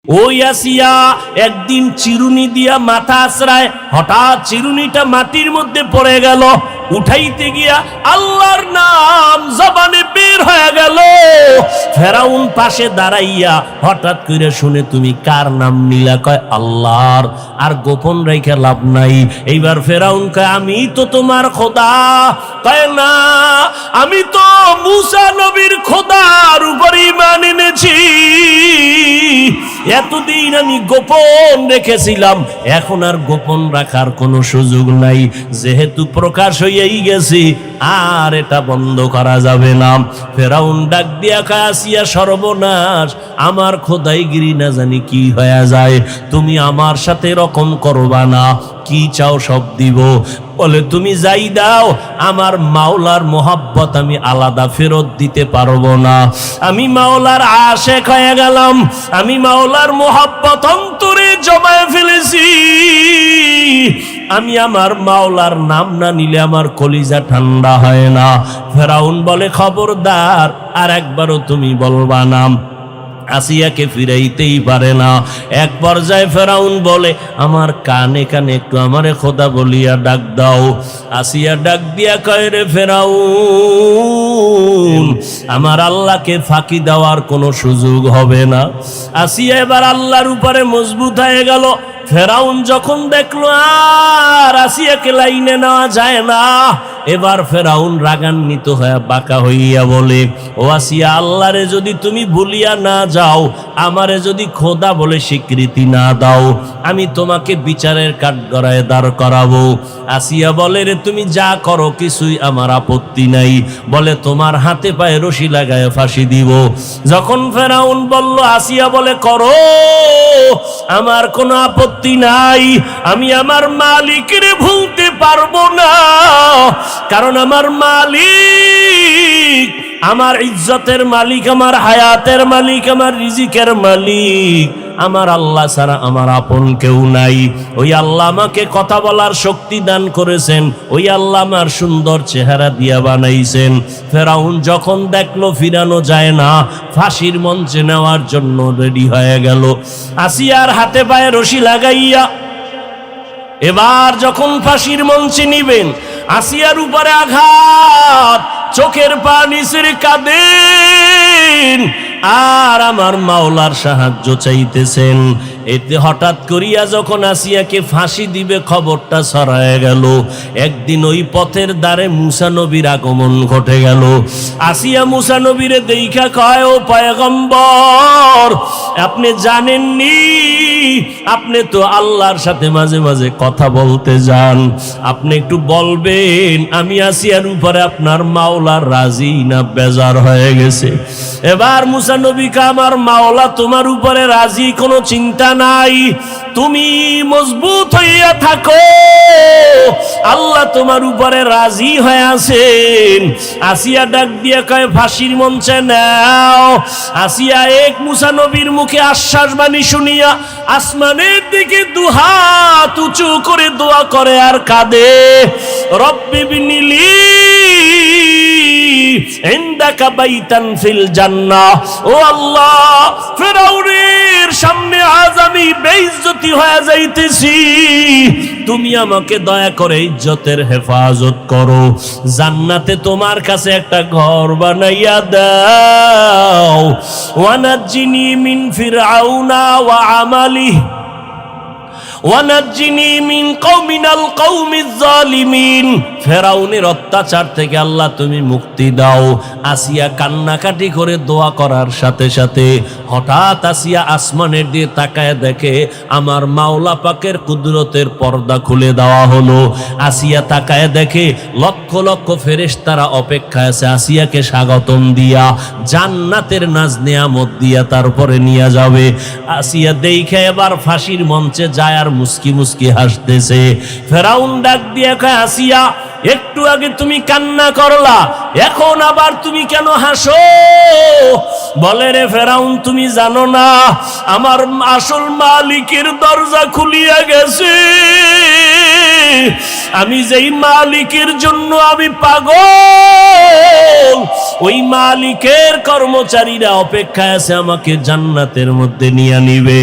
ওই আসিয়া একদিন চিরুনি দিয়া মাথা আছড়ায়, হঠাৎ চিরুনিটা মাটির মধ্যে পড়ে গেল। উঠাইতে গিয়া আল্লাহর নাম জবানে বের হয়ে গেল। ফেরাউন পাশে দাঁড়াইয়া হঠাৎ করে শুনে, তুমি কার নাম নিলা? কয় আল্লাহর। আর গোপন রেখে লাভ নাই। এইবার ফেরাউন কয়, আমি তো তোমার খোদা। কয় না, আমি তো মুসা নবীর খোদার উপর ঈমান এনেছি। এতদিন আমি গোপন রেখেছিলাম, এখন আর গোপন রাখার কোনো সুযোগ নাই। যেহেতু প্রকাশ হয়েই গেছি, আর এটা বন্ধ করা যাবে না। ফেরাউন ডাক দিয়া কয়, আসিয়া সর্বনাশ, আমার খোদাইগিরি না জানি কি হয়ে যায়। তুমি আমার সাথে এরকম করবা না, কি চাও সব দিব। বলে, তুমি যাই দাও, আমার মাওলার মোহাব্বত আমি আলাদা ফেরত দিতে পারবো না। আমি মাওলার আশেক হয়ে গেলাম, আমি মাওলার মোহাব্বত অন্তরে জমায়ে ফেলেছি। আমি আমার মাওলার নাম না নিলে আমার কলিজা ঠান্ডা হয় না। ফেরাউন বলে, খবরদার, আর একবারও তুমি বলবা না। আসিয়াকে ফিরাইতেই পারে না। এক পর্যায়ে ফেরাউন বলে, আমার কানে কানে একটু আমারে খোদা বলিয়া ডাক দাও। আসিয়া ডাক দিয়া কয়, রে ফেরাউন, আমার আল্লাহকে ফাঁকি দেওয়ার কোনো সুযোগ হবে না। আসিয়া এবার আল্লাহর উপরে মজবুত হয়ে গেল। ফেরাউন যখন দেখলো আর আসিয়াকে লাইনে নেওয়া যায় না, এবার ফেরাউন রাগান্বিত হয়ে বাঁকা হইয়া বলে, ও আসিয়া, আল্লাহরে যদি তুমি ভুলিয়া না যাও, আমারে যদি খোদা বলে স্বীকৃতি না দাও, আমি তোমাকে বিচারের কাঠগড়ায় দাঁড় করাবো। আসিয়া বলে, রে তুমি যা করো কিছুই আমার আপত্তি নাই। বলে, তোমার হাতে পায়ে রশি লাগায় ফাঁসি দিব। যখন ফেরাউন বলল, আসিয়া বলে, করো, আমার কোনো আপত্তি নাই। আমি আমার মালিকের ভুলতে পারবো না, কারণ আমার মালিক, আমার ইজ্জতের মালিক, আমার হায়াতের মালিক, আমার রিজিকের মালিক আমার আল্লাহ ছাড়া আমার আপন কেউ নাই। ওই আল্লাহ আমাকে কথা বলার শক্তি দান করেছেন, ওই আল্লাহ আমার সুন্দর চেহারা দিয়া বানাইছেন। ফেরাউন যখন দেখলো ফিরানো যায় না, ফাঁসির মঞ্চে নেওয়ার জন্য রেডি হয়ে গেল। আসিয়ার হাতে পায়ে রশি লাগাইয়া এবার যখন ফাঁসির মঞ্চে নিবেন, আসিয়ার উপরে আঘাত, চোখের পানি ছেড়ে কাঁদেন আর আমার মাওলার সাহায্য চাইতেছেন। এতে হঠাৎ করিয়া যখন আসিয়াকে ফাঁসি দিবে খবরটা ছড়ায় গেল। একদিন ওই পথের দ্বারে মুসা নবীর আগমন ঘটে গেল। আসিয়া মুসা নবীরে দেইখা কয়, ও পয়গম্বর, আপনি জানেননি, আপনি তো আল্লাহর সাথে মাঝে মাঝে কথা বলতে যান, আপনি একটু বলবেন আমি আসিয়ার উপরে আপনার মাওলার রাজি না বেজার হয়ে গেছে? এবার মুসা নবী কা, আমার মাওলা তোমার উপরে রাজি, কোনো চিন্তা নাই, তুমি মজবুত হইয়া থাকো, আল্লাহ তোমার উপরে রাজি হয়ে আছেন। আসিয়া ডাক দিয়ে কয়, ফাঁসির মঞ্চে নাও। আসিয়া এক মুসা নবীর মুখে আশ্বাস বাণী শুনিয়া আসমানের দিকে দুহাত উঁচু করে দোয়া করে আর কাঁদে, রব্বি বিনিলি ইনদাকা বাইতান ফিল জান্নাহ। ও আল্লাহ, ফেরাউনের সামনে আজ আমি বেইজ্জতি হয়ে যাইতেছি, তুমি আমাকে দয়া করে ইজ্জতের হেফাজত করো, জান্নাতে তোমার কাছে একটা ঘর বানাইয়া দাও। ওয়ানাজ্জিনি মিন ফিরআউনা ওয়া আমালিহি ওয়ানাজ্জিনি মিন কওমিনাল কওমিজ জালিমিন। ফেরাউনের অত্যাচার থেকে আল্লাহ তুমি মুক্তি দাও। আসিয়া কান্নাকাটি করে দোয়া করার সাথে সাথে হঠাৎ আসিয়া আসমানের দিকে তাকায় দেখে আমার মাওলা পাকের কুদরতের পর্দা খুলে দেওয়া হলো। আসিয়া তাকায় দেখে লক্ষ লক্ষ ফেরেশতারা অপেক্ষায় আছে আসিয়াকে স্বাগতম দিয়া, জান্নাতের নাজ নেয়ামত দিয়া তারপরে নিয়ে যাবে। আসিয়া দেখে এবার ফাঁসির মঞ্চে যায় আর মুস্কি মুস্কি হাসতেছে। ফেরাউন ডাক দিয়ে কয়, আসিয়া একটু আগে তুমি কান্না করলা, এখন আবার তুমি কেন হাসো? বলে, রে ফেরাউন, তুমি জানো না আমার আসল মালিকের দরজা খুলিয়া গেছে। আমি যেই মালিকের জন্য আমি পাগল, ওই মালিকের কর্মচারীরা অপেক্ষায় আছে আমাকে জান্নাতের মধ্যে নিয়ে নিবে।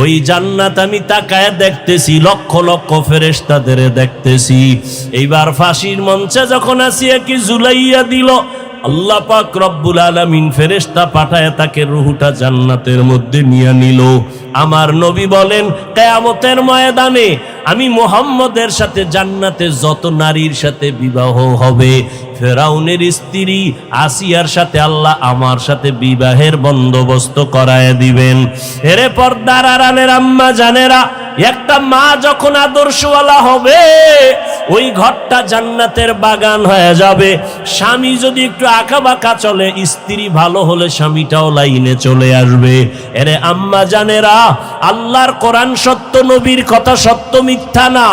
ওই জান্নাত আমি তাকায় দেখতেছি, লক্ষ লক্ষ ফেরেশতাদের দেখতেছি। এইবার ফাঁসির মঞ্চে যখন আসিয়াকে ঝুলাইয়া দিল, আল্লাহ পাক রব্বুল আলামিন ফেরেশতা পাঠায় তাকে রূহটা জান্নাতের মধ্যে নিয়ে নিল। আমার নবী বলেন, কিয়ামতের ময়দানে আমি মুহাম্মদের সাথে জান্নাতে যত নারীর সাথে বিবাহ হবে, ফেরাউনের স্ত্রী আসিয়ার সাথে আল্লাহ আমার সাথে বিবাহের বন্দোবস্ত করায় দিবেন। এরে পর্দার আড়ালের আম্মা জানেরা, একটা মা যখন আদর্শওয়ালা হবে, ওই ঘরটা জান্নাতের বাগান হয়ে যাবে। স্বামী যদি একটু আঁকা বাঁকা চলে, স্ত্রী ভালো হলে স্বামীটাও লাইনে চলে আসবে। এরে আম্মা জানেরা, আল্লাহর কোরআন সত্য, নবীর কথা সত্য, মিথ্যা না।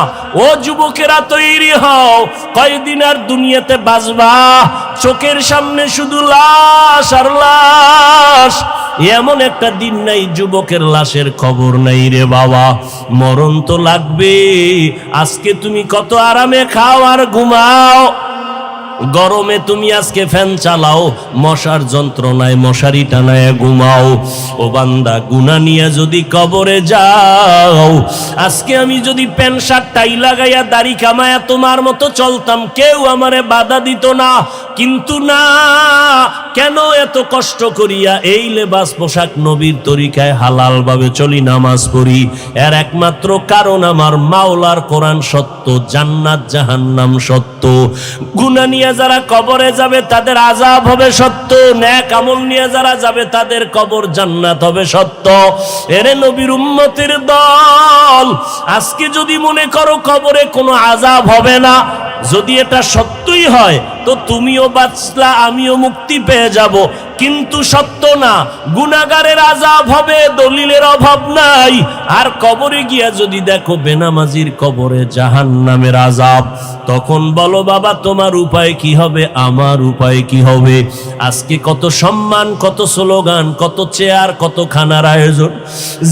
ও যুবকেরা তৈরি হও, কয়দিন আর দুনিয়াতে বাঁচবা? চোখের সামনে শুধু লাশ আর লাশ। এমন একটা দিন নাই যুবকের লাশের খবর নাই রে বাবা। মরণ তো লাগবে। আজকে তুমি কত আরামে খাও আর ঘুমাও, গরমে তুমি আজকে ফ্যান চালাও, মশার যন্ত্রণায় মশারি টানায় ঘুমাও। ও বান্দা, গুনাহ নিয়ে যদি কবরে যাও, আজকে আমি যদি প্যান্ট শার্ট টাই লাগাইয়া দাড়ি কামায়া তোমার মতো চলতাম, কেউ আমারে বাধা দিত না। কিন্তু না, কেন এত কষ্ট করিয়া এই লেবাস পোশাক নবীর তরিকায় হালাল ভাবে চলি, নামাজ পড়ি? এর একমাত্র কারণ আমার মাওলার কোরআন সত্য, জান্নাত জাহান্নাম সত্য। গুনাহ নিয়ে যারা কবরে যাবে তাদের আযাব হবে সত্য, নেক আমল নিয়ে যারা যাবে তাদের কবর জান্নাত হবে সত্য। এরে নবীর উম্মতের দল, আজকে যদি মনে করো কবরে কোনো আযাব হবে না, যদি এটা সত্যই হয় তো তুমিও বাঁচলা, আমিও মুক্তি পেয়ে যাব। কিন্তু সত্য না, গুনাহগারের আযাব হবে, দলিলের অভাব নাই। আর কবরে গিয়া যদি দেখো বেনামাজির কবরে জাহান্নামের আযাব, তখন বলো বাবা তোমার উপায় কি হবে, আমার উপায় কি হবে? আজকে কত সম্মান, কত স্লোগান, কত চেয়ার, কত খানার আয়োজন।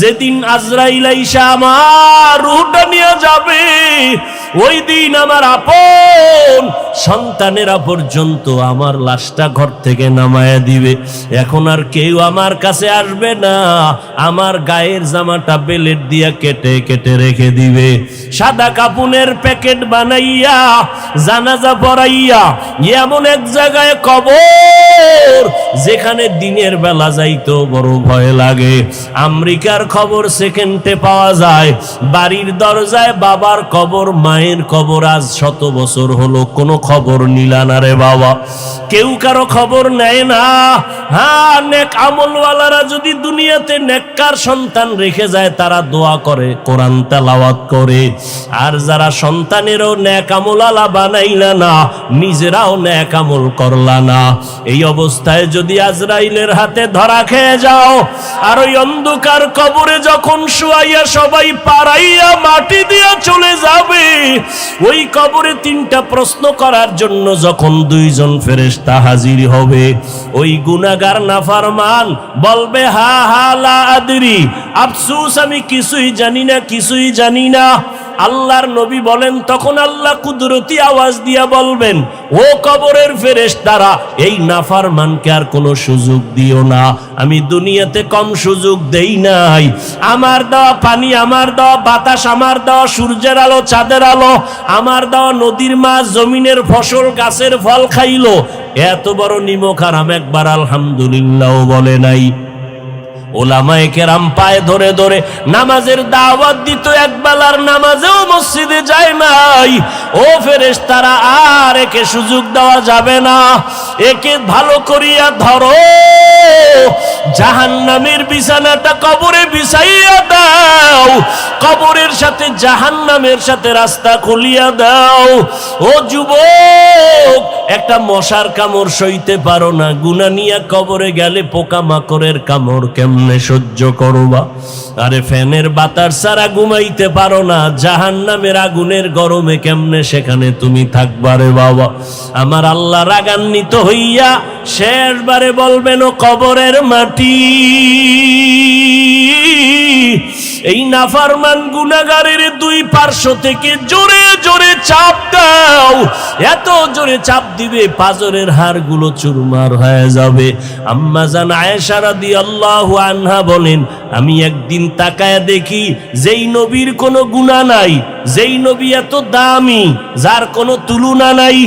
যেদিন আজরাইল আইসা আমার রূহটা নিয়ে যাবে, ওই দিন আমার আপন সন্তানেরা পর্যন্ত আমার লাশটা ঘর থেকে নামায়া দিবে। এখন আর কেউ আমার কাছে আসবে না, আমার গায়ের জামাটা বেলেট দিয়া কেটে কেটে রেখে দিবে। সাদা কাপুনের প্যাকেট বানাইয়া জানাজা পড়াইয়া এমন এক জায়গায় কবর, যেখানে দিনের বেলা যাইতো বড় ভয় লাগে। আমেরিকার খবর সেকেন্ডে পাওয়া যায়, বাড়ির দরজায় বাবার কবর, মায়ের কবর আজ 100 বছর হলো, কোনো খবর নিলা না রে বাবা। কেউ কারো খবর নেয় না। হ্যাঁ, নেক আমলওয়ালারা যদি দুনিয়াতে নেককার সন্তান রেখে যায়, তারা দোয়া করে, কোরআন তেলাওয়াত করে। আর যারা সন্তানেরও নেক আমলওয়ালা বানাইলা না, নিজেরাও নেক আমল করলা না, এই অবস্থায় যদি আজরাইলের হাতে ধরা খেয়ে যাও, আর ওই অন্ধকার কবরে যখন শুয়াইয়া সবাই পাড়াইয়া মাটি দিয়া চলে যাবে, ওই কবরে 3টা প্রশ্ন করার জন্য যখন 2 জন ফেরেশতা হাজির হবে, ওই গুনাহগার নাফরমান বলবে, হা হা লা আদরি, আফসোস আমি কিছুই জানি না, কিছুই জানি না। আল্লাহর নবী বলেন, তখন আল্লাহ কুদরতি আওয়াজ দিয়া বলবেন, ও কবরের ফেরেশতারা, এই নাফরমানকে আর কোনো সুযোগ দিও না। আমি দুনিয়াতে কম সুযোগ দেই নাই। আমার দেওয়া পানি, আমার দেওয়া বাতাস, আমার দেওয়া সূর্যের আলো, চাঁদের আলো, আমার দেওয়া নদীর মাছ, জমিনের ফসল, গাছের ফল খাইলো, এত বড় নিমক হারাম একবার আলহামদুলিল্লাহ বলে নাই। ওলামায়ে কেরাম পায়ে ধরে ধরে নামাজের দাওয়াত দিত, একবেলার নামাজেও মসজিদে যায় নাই। ও ফেরেশতারা, আর একে সুযোগ দেওয়া যাবে না, একে ভালো করিয়া ধরো, জাহান্নামের বিছানাটা কবরে বিছাইয়া দাও। দাও, কবরের সাথে জাহান্নামের সাথে রাস্তা খুলিয়া দাও। ও যুবক, একটা মশার কামড় সইতে পারো না, গুনাহ নিয়ে কবরে গেলে পোকামাকড়ের কামড় কেমনে সহ্য করবা? আরে ফ্যানের বাতাস ছাড়া ঘুমাইতে পারো না, জাহান্নামের আগুনের গরমে কেমনে সেখানে তুমি থাকবা রে বাবা? আমার আল্লাহ রাগান্বিত হইয়া শেষবারে বলবেন, ও কবরের মাটি, এই নাফরমান গুনাহগারের দুই পার্শ্ব থেকে জোরে জোরে চাপ দাও। এত জোরে চাপ দিবে পাজরের হাড়গুলো চুরমার হয়ে যাবে। আম্মা জান আয়েশা রাদিয়াল্লাহু আনহা বলেন, আমি একদিন তাকায় দেখি যেই নবীর কোনো গুনাহ নাই, যেই নবী এত দামি, যার কোনো তুলনা নাই,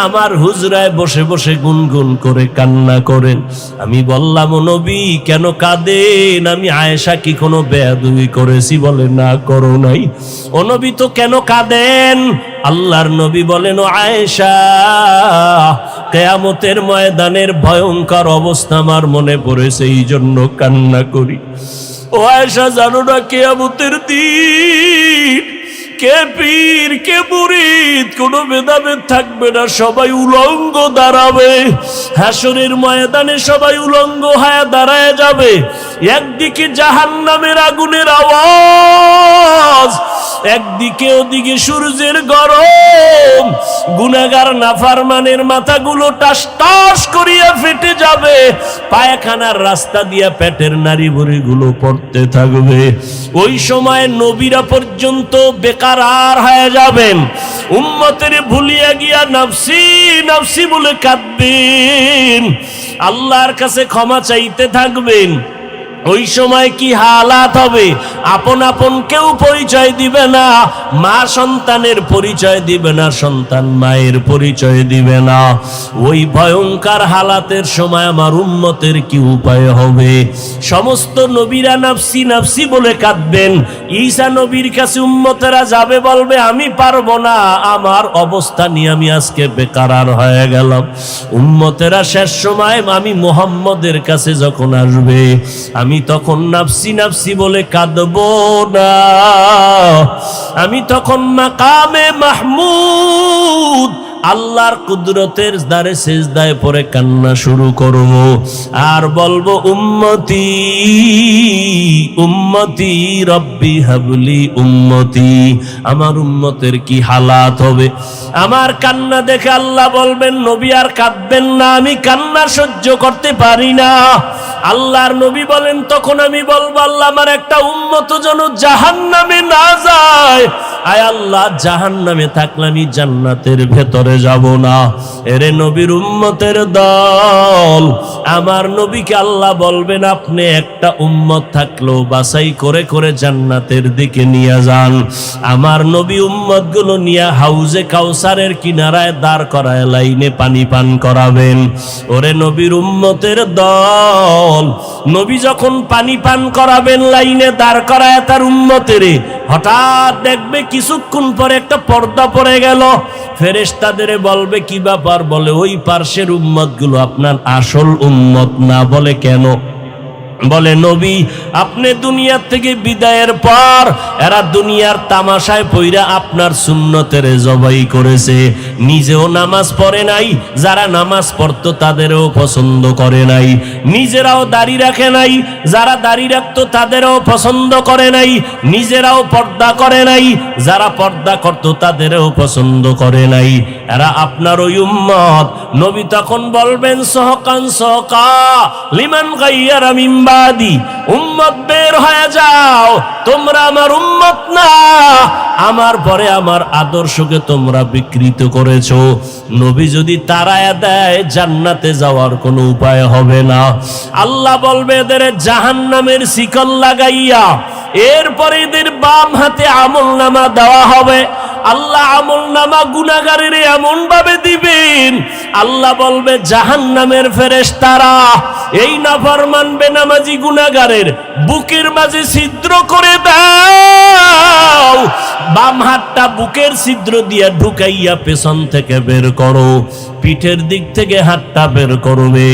আমার হুজরায় বসে বসে গুনগুন করে কান্না করেন। আমি বললাম, ও নবী কেন কাঁদেন? আমি আয়েশা কি কোনো বেয়াদবি করেছি? বলে না, করো নাই। ও নবী তো কেন কাঁদেন? আল্লাহর নবী বলেন, ও আয়েশা, কিয়ামতের ময়দানের ভয়ঙ্কর অবস্থা আমার মনে পড়েছে, এই জন্য কান্না করি। ও আয়েশা, জানো না কিয়ামতের দিন কে পীর কে মুরিদ কোনো ভেদাভেদ থাকবে না, সবাই উলঙ্গ দাঁড়াবে। হাসরের ময়দানে সবাই উলঙ্গ হয়ে দাঁড়ায় যাবে। একদিকে জাহান্নামের আগুনের আওয়াজ, একদিকে ওদিকে সূর্যের গরম। গুনাহগার নাফরমানের মাথাগুলো টাস টাস করিয়া ফেটে যাবে, পায়খানার রাস্তা দিয়া পেটের নাড়ি ভুঁড়িগুলো পড়তে থাকবে। ওই সময় নবীরা পর্যন্ত বেকারার হয়ে যাবেন, উম্মতের ভুলিয়া গিয়া নাফসি নাফসি বলে কাঁদবেন, আল্লাহর কাছে ক্ষমা চাইতে থাকবেন। ওই সময় কি হালাত হবে? আপন আপন কেউ পরিচয় দিবে না, মা সন্তানের পরিচয় দিবে না, সন্তান মায়ের পরিচয় দিবে না। ওই ভয়ঙ্কর হালাতের সময় আমার উম্মতের কি উপায় হবে? সমস্ত নবীরা নাফসি নাফসি বলে কাঁদবেন। ঈসা নবীর কাছে উম্মতেরা যাবে, বলবে, আমি পারবো না, আমার অবস্থা নিয়ে আমি আজকে বেকারার হয়ে গেলাম। উম্মতেরা শেষ সময় আমি মুহাম্মদের কাছে যখন আসবে, আমি তখন নাফসি নাফসি বলে কাঁদবো না, আমি তখন মাকামে মাহমুদ আল্লাহর কুদরতের দ্বারে সিজদায় পড়ে কান্না শুরু করব আর বলবো, উম্মতি উম্মতি রব্বি হাবলি উম্মতি। আমার উম্মতের কি হালাত হবে? আমার কান্না দেখে আল্লাহ বলবেন, নবী আর কাঁদবেন না, আমি কান্না সহ্য করতে পারি না। আল্লাহর নবী বলেন, তখন আমি বলবো, আল্লাহ আমার একটা উম্মত যেন জাহান্নামে না যায়। আয় আল্লাহ, জাহান্নামে থাকলে আমি জান্নাতের ভেতরে যাব না। এরে নবীর উম্মতের দল, আমার নবীকে আল্লাহ বলবেন, আপনি একটা উম্মত থাকলেও বাছাই করে করে জান্নাতের দিকে নিয়ে যান। আমার নবী উম্মত গুলো নিয়ে হাউজে কাউসারের কিনারায় দাঁড় করায় লাইনে পানি পান করাবেন। ওরে নবীর উম্মতের দল, নবী যখন পানি পান করাবেন লাইনে দাঁড় করায় তার উম্মতের, হঠাৎ দেখবে কিছুক্ষণ পরে একটা পর্দা পড়ে গেল। ফেরেশতাদের বলবে, কি ব্যাপার? বলে, ওই পার্শ্বের উম্মত গুলো আপনার আসল উম্মত না। বলে, কেন? বলে, নবী আপনি দুনিয়া থেকে বিদায়ের পর এরা দুনিয়ার তামাশায় পইরা আপনার সুন্নতের জবাই করেছে, নিজেও নামাজ পড়ে নাই, যারা নামাজ পড়তো তাদেরও পছন্দ করে নাই, নিজেরাও দাড়ি রাখে নাই, যারা দাড়ি রাখতো তাদেরও পছন্দ করে নাই, নিজেরাও পর্দা করে নাই, যারা পর্দা করতো তাদেরও পছন্দ করে নাই। এরা আপনার ওই উম্মত। নবী তখন বলবেন, সহকান সহকা লিমান গাইয়ারা মিন বাদি, উম্মত বের হয়ে যাও, তোমরা আমার উম্মত না, আমার পরে আমার আদর্শকে তোমরা বিকৃত করেছো। নবী যদি তাড়ায়া দেয়, জান্নাতে যাওয়ার কোনো উপায় হবে না। আল্লাহ বলবে, এদের জাহান্নামের শিকল লাগাইয়া এরপরে এদের বাম হাতে আমলনামা দেওয়া হবে। আল্লাহ আমলনামা গুনাহগারের এমন ভাবে দিবেন, আল্লাহ বলবে, জাহান্নামের ফেরেশতারা এই নাফরমান বেনামাজি গুনাহগারের বুকের মাঝে ছিদ্র করে দাও, বাম হাতটা বুকের ছিদ্র দিয়া ঢুকাইয়া পেছন থেকে বের করো, পিঠের দিক থেকে হাতটা বের করবে।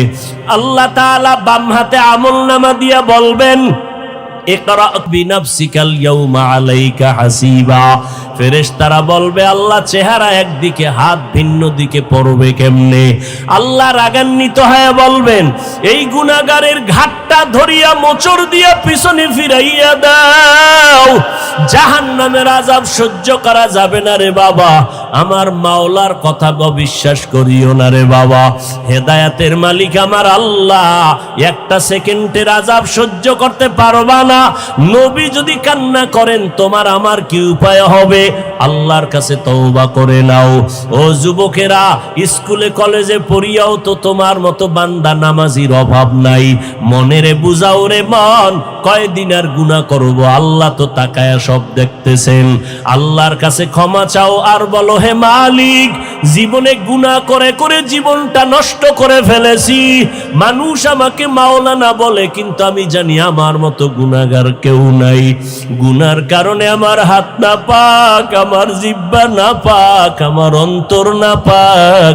আল্লাহ তাআলা বাম হাতে আমলনামা দিয়া বলবেন, ইকরা বিনাফসিকাল ইয়াউমা আলাইকা হাসিবা। ফেরেশতারা বলবে আল্লাহ চেহারা একদিকে হাত ভিন্ন দিকে পড়বে কেমনে? আল্লাহ রাগান্বিত হয়ে বলবেন এই গুনাহগারের ঘাটটা ধরিয়া মোচড় দিয়া পিছনে ফিরাইয়া দাও। জাহান্নামের আযাব সহ্য করা যাবে না রে বাবা, আমার মাওলার কথা অবিশ্বাস করিও না রে বাবা। হেদায়েতের মালিক আমার আল্লাহ, একটা সেকেন্ডের আযাব সহ্য করতে পারবা না। নবী যদি কান্না করেন তোমার আমার কি উপায় হবে? আল্লাহর কাছে তওবা করে নাও। ও যুবকেরা, স্কুলে কলেজে পড়িয়াও তো তোমার মতো বান্দা নামাজির অভাব নাই। মনেরে বুঝাও রে মন, কয়দিন আর গুনাহ করব? আল্লাহ তো তাকায়া সব দেখতেছেন। আল্লাহর কাছে ক্ষমা চাও আর বলো হে মালিক, জীবনে গুনাহ করে করে জীবনটা নষ্ট করে ফেলেছি। মানুষ আমাকে মাওলানা বলে, কিন্তু আমি জানি আমার মতো গুনাহগার কেউ নাই। গুনার কারণে আমার হাত না পাক, আমার জিহ্বা না পাক, আমার অন্তর না পাক।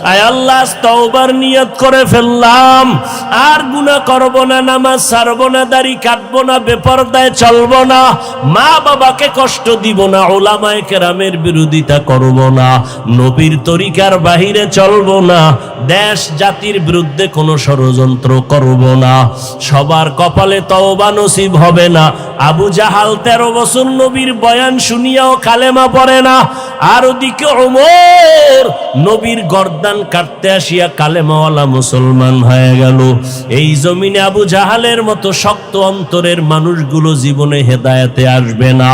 আয় আল্লাহ, তওবার নিয়ত করে ফেললাম, আর গুনাহ করব না, নামাজ ছাড়ব না, দাড়ি কাটবো না, বেপরদায় চলবো না, মা বাবাকে কষ্ট দিব না, উলামায়ে কেরামের বিরোধিতা করব না, নবীর তরিকার বাহিরে চলবো না, দেশ জাতির বিরুদ্ধে কোনো ষড়যন্ত্র করব না। সবার কপালে তওবা নসিব হবে না। আবু জাহাল 13 বছর নবীর বয়ান শুনিয়াও কালেমা পড়ে না, আর ওদিকে ওমর নবীর গর্দান কাটতে আসিয়া কালেমাওয়ালা মুসলমান হয়ে গেল। এই জমিনে আবু জাহালের মতো শক্ত অন্তরের মানুষগুলো জীবনে হেদায়েতে আসবে না।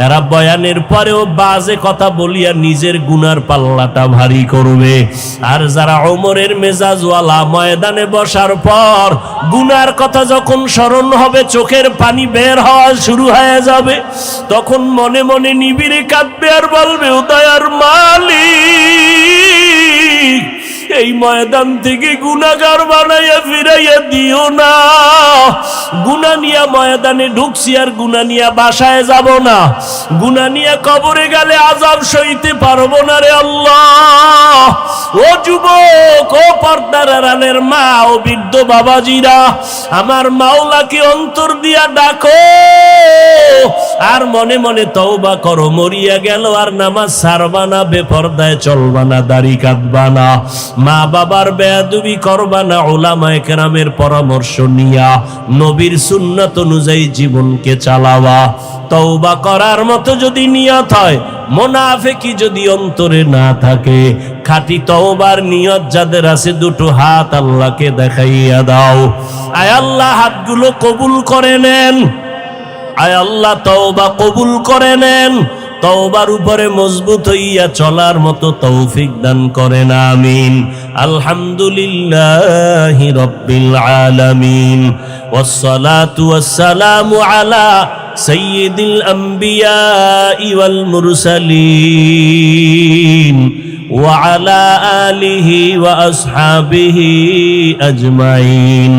এরা বয়ানের পরেও বাজে কথা বলিয়া নিজের গুনার পাল্লাটা ভারী করবে। আর যারা ওমরের মেজাজওয়ালা, ময়দানে বসার পর গুনার কথা যখন স্মরণ হবে, চোখের পানি বের হওয়া শুরু হয়ে যাবে, তখন মনে মনে নিবিড়ে কাঁদবে আর বলবে ও দয়ার মালিক, এই ময়দান থেকে গুনাহগার বানাইয়া ফিরাইয়া দিও না। গুনাহ নিয়া ময়দানে ঢুকছি আর গুনাহ নিয়া বাসায় যাব না, গুনাহ নিয়া কবরে গেলে আযাব সইতে পারবো না রে আল্লাহ। ও যুবক, ও পর্দার আড়ালের মা, ও বৃদ্ধ বাবাজিরা, আমার মাওলাকে অন্তর দিয়া ডাকো আর মনে মনে তওবা করো। মরিয়া গেল আর নামাজ ছাড়বা না, বেপরদায় চলবা না, দাড়ি কাটবা না, মা বাবার বেয়াদবি করবা না, উলামায়ে কেরামের পরামর্শ নিয়া নবীর সুন্নাত অনুযায়ী জীবনকে চালাবা। তওবা করার মতো যদি নিয়ত হয়, মুনাফিকি যদি অন্তরে না থাকে, খাঁটি তওবার নিয়ত যাদের আছে দুটো হাত আল্লাহকে দেখাইয়া দাও। আয় আল্লাহ, হাতগুলো কবুল করে নেন। আয় আল্লাহ, তওবা কবুল করে নেন। তওবার উপরে মজবুত হইয়া চলার মতো তৌফিক দান করেন, আমিন। আলহামদুলিল্লাহি রাব্বিল আলামিন, ওয়াসসালাতু ওয়াসসালামু আলা সাইয়্যিদিল আমবিয়াই ওয়াল মুরসালিন ওয়া আলা আলিহি ওয়া আসহাবিহি আজমাইন।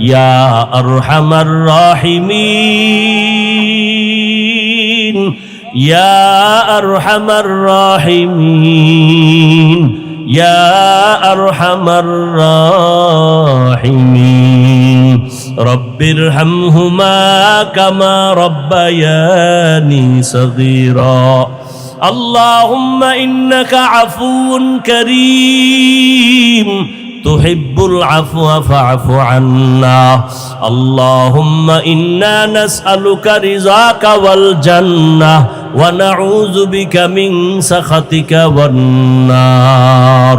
ইয়া আরহামার রাহিমিন, ইয়া আরহামার রাহিমিন, ইয়া আরহামার রাহিমিন। রব্বিরহামহুমা কামা রব্বায়ানি সগীরা। আল্লাহুম্মা ইন্নাকা আফুউন কারীম তুহিব্বুল আফওয়া ফা'ফু আন্না। আল্লাহুম্মা ইন্না নাসআলুকা রিযাকা ওয়াল জান্নাহ ওয়া নাউযু বিকা মিন সাখাতিকা ওয়ান নার।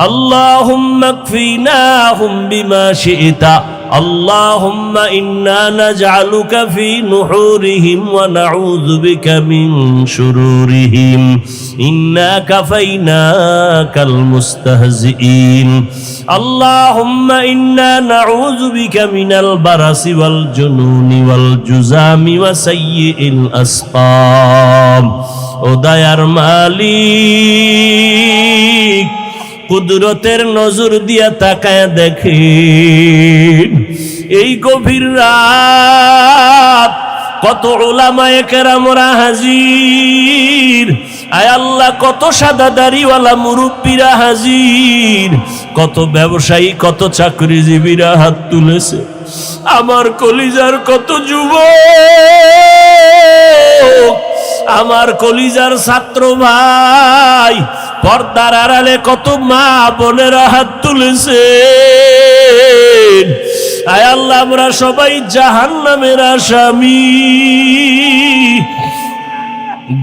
আল্লাহুম্মা কফিনাহুম বিমা শি'তা। আল্লাহুম্মা ইন্না নাজআলুকা ফি নুহুরিহিম ওয়া নাউযু বিকা মিন শুরুরিহিম। ইন্না কাফাইনাকাল মুস্তাহজিইন। আল্লাহুম্মা ইন্না নাউযু বিকা মিনাল বারাসি ওয়াল জুনুনি ওয়াল জুযামি ওয়া সাইয়্যিল আসকাম। ও দয়ার মালিক, কুদরতের নজর দিয়া তাকায় দেখেন, এই গভীর রাত কত উলামায়ে কেরামরা হাজির। আয় আল্লাহ, কত সাদা দাড়িওয়ালা মুরব্বীরা হাজির, কত ব্যবসায়ী, কত চাকরিজীবীরা হাত তুলেছে। আমার কলিজার কত যুবক, আমার কলিজার ছাত্র ভাই, পর্দার আড়ালে কত মা বোনেরা হাত তুলেছে। আয় আল্লাহ, আমরা সবাই জাহান্নামের আসামি।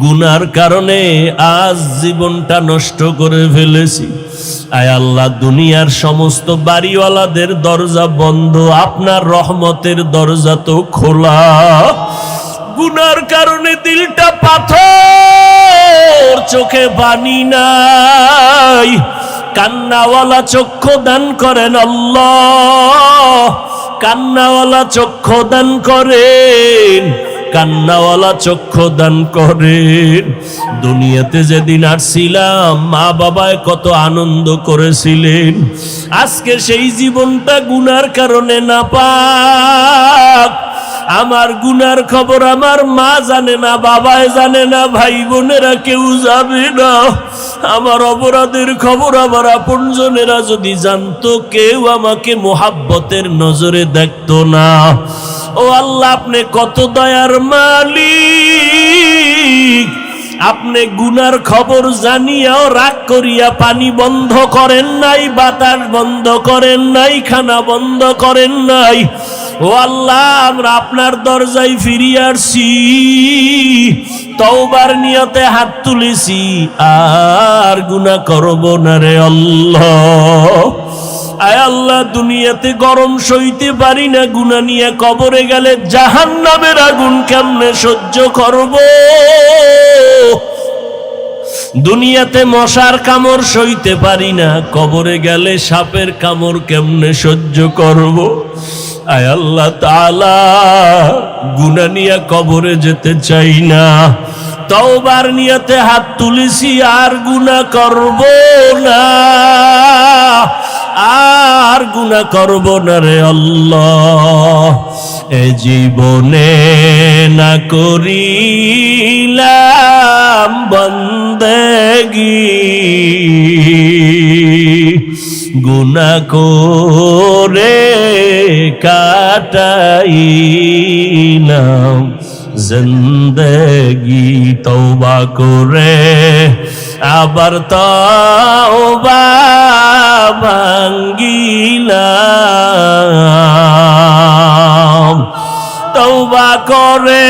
গুনার কারণে আজ জীবনটা নষ্ট করে ফেলেছি। আয় আল্লাহ, দুনিয়ার সমস্ত বাড়িওয়ালাদের দরজা বন্ধ, আপনার রহমতের দরজা তো খোলা। গুনার কারণে দিলটা পাথর, চোখে পানি নাই, কান্নাওয়ালা চক্ষু দান করেন আল্লাহ, কান্নাওয়ালা চক্ষু দান করেন, কান্নাওয়ালা চক্ষু দান করেন। দুনিয়াতে যেদিন আসছিলাম মা বাবায় কত আনন্দ করেছিলেন, আজকে সেই জীবনটা গুনার কারণে নাপাক। আমার গুনার খবর আমার মা জানে না, বাবায় জানে না, ভাই বোনেরা কেউ জানে না। আমার অপরাধের খবর আমার আপনজনেরা যদি জানতো, কেউ আমাকে মোহাব্বতের নজরে দেখতো না। ও আল্লাহ, আপনি কত দয়ার মালিক। আপনি গুনার খবর জানিয়াও রাগ করিয়া পানি বন্ধ করেন নাই, বাতাস বন্ধ করেন নাই, খানা বন্ধ করেন নাই। ও আল্লাহ, আমরা আপনার দরজায় ফিরিয়ে আসছি, তওবার নিয়তে হাত তুলেছি, আর গুনাহ করব না রে আল্লাহ। আয় আল্লাহ, দুনিয়াতে গরম সইতে পারি না, গুনাহ নিয়ে কবরে গেলে জাহান্নামের আগুন কেমনে সহ্য করব? দুনিয়াতে মশার কামড় সইতে পারি না, কবরে গেলে সাপের কামড় কেমনে সহ্য করব? আয় আল্লাহ তাআলা, গুনাহ নিয়ে কবরে যেতে চাই না, তওবার নিয়তে হাত তুলেছি, আর গুনাহ করব না, আর গুনাহ করব না রে আল্লাহ। এ জীবনে না করিলাম বন্দেগি, গুনাহ করে কাটাইলাম জিন্দেগি। তওবা করে আবার তওবা ভাঙ্গিলাম, তওবা করে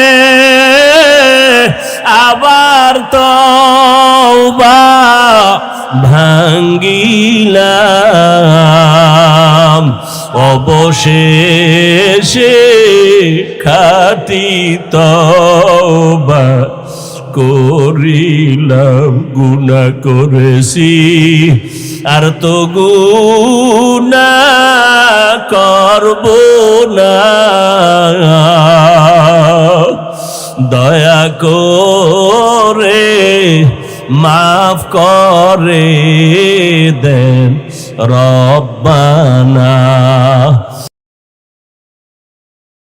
আবার তওবা ভাঙ্গিলাম, অবশেষে খাঁটি তওবা করিলাম। গুনাহ করেছি আর তো গুনাহ করব না, দয়া করে মাফ করে দেন রব্বানা।